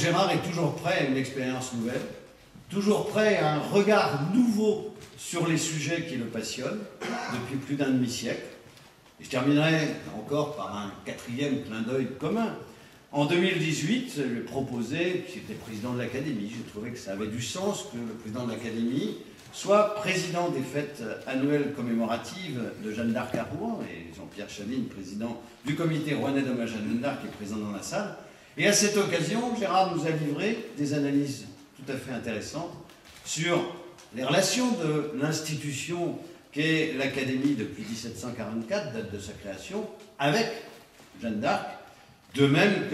Gérard est toujours prêt à une expérience nouvelle, toujours prêt à un regard nouveau sur les sujets qui le passionnent depuis plus d'un demi-siècle. Et je terminerai encore par un quatrième clin d'œil commun. En 2018, je lui ai proposé, j'étais président de l'Académie, j'ai trouvé que ça avait du sens que le président de l'Académie soit président des fêtes annuelles commémoratives de Jeanne d'Arc à Rouen, et Jean-Pierre Chaline, président du comité rouennais d'hommage à Jeanne d'Arc, est présent dans la salle. Et à cette occasion, Gérard nous a livré des analyses tout à fait intéressantes sur les relations de l'institution qu'est l'Académie depuis 1744, date de sa création, avec Jeanne d'Arc, de même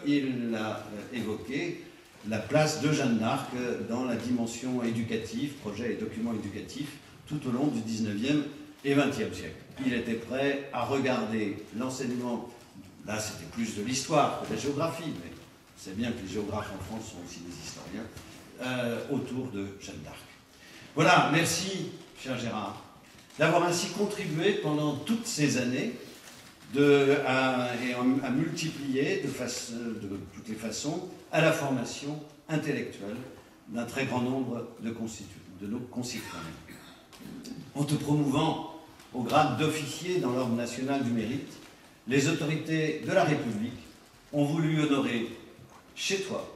qu'il a évoqué la place de Jeanne d'Arc dans la dimension éducative, projet et documents éducatifs, tout au long du 19e et 20e siècle. Il était prêt à regarder l'enseignement, là c'était plus de l'histoire que de la géographie, mais c'est bien que les géographes en France sont aussi des historiens, autour de Jeanne d'Arc. Voilà, merci, cher Gérard, d'avoir ainsi contribué pendant toutes ces années à multiplier de toutes les façons à la formation intellectuelle d'un très grand nombre de nos concitoyens. En te promouvant au grade d'officier dans l'Ordre national du mérite, les autorités de la République ont voulu honorer chez toi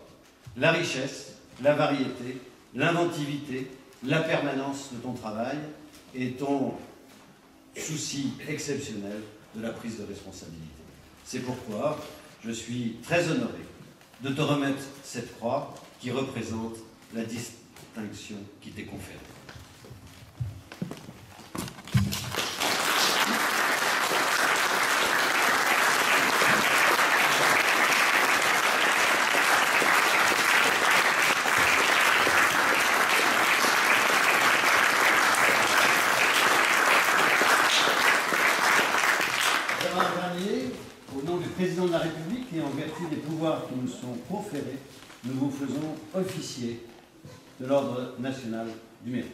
la richesse, la variété, l'inventivité, la permanence de ton travail et ton souci exceptionnel de la prise de responsabilité. C'est pourquoi je suis très honoré de te remettre cette croix qui représente la distinction qui t'est conférée. Au nom du président de la République et en vertu des pouvoirs qui nous sont conférés, nous vous faisons officier de l'Ordre national du mérite.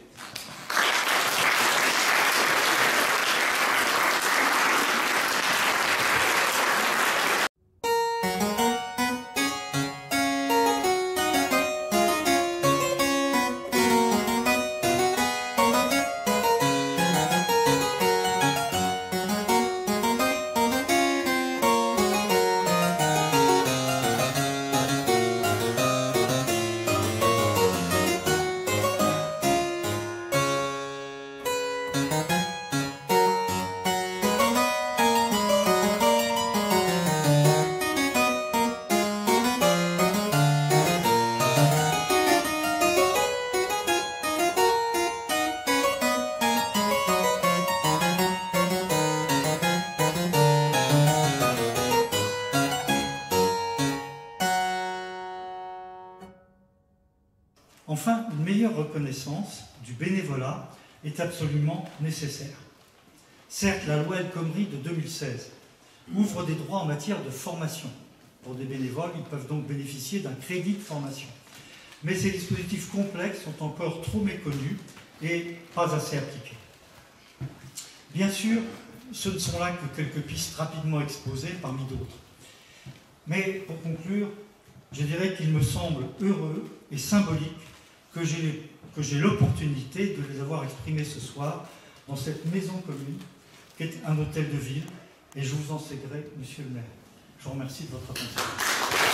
Enfin, une meilleure reconnaissance du bénévolat est absolument nécessaire. Certes, la loi El Khomri de 2016 ouvre des droits en matière de formation. Pour des bénévoles, ils peuvent donc bénéficier d'un crédit de formation. Mais ces dispositifs complexes sont encore trop méconnus et pas assez appliqués. Bien sûr, ce ne sont là que quelques pistes rapidement exposées parmi d'autres. Mais pour conclure, je dirais qu'il me semble heureux et symbolique que j'ai l'opportunité de les avoir exprimés ce soir dans cette maison commune qui est un hôtel de ville, et je vous en sais gré, monsieur le maire. Je vous remercie de votre attention.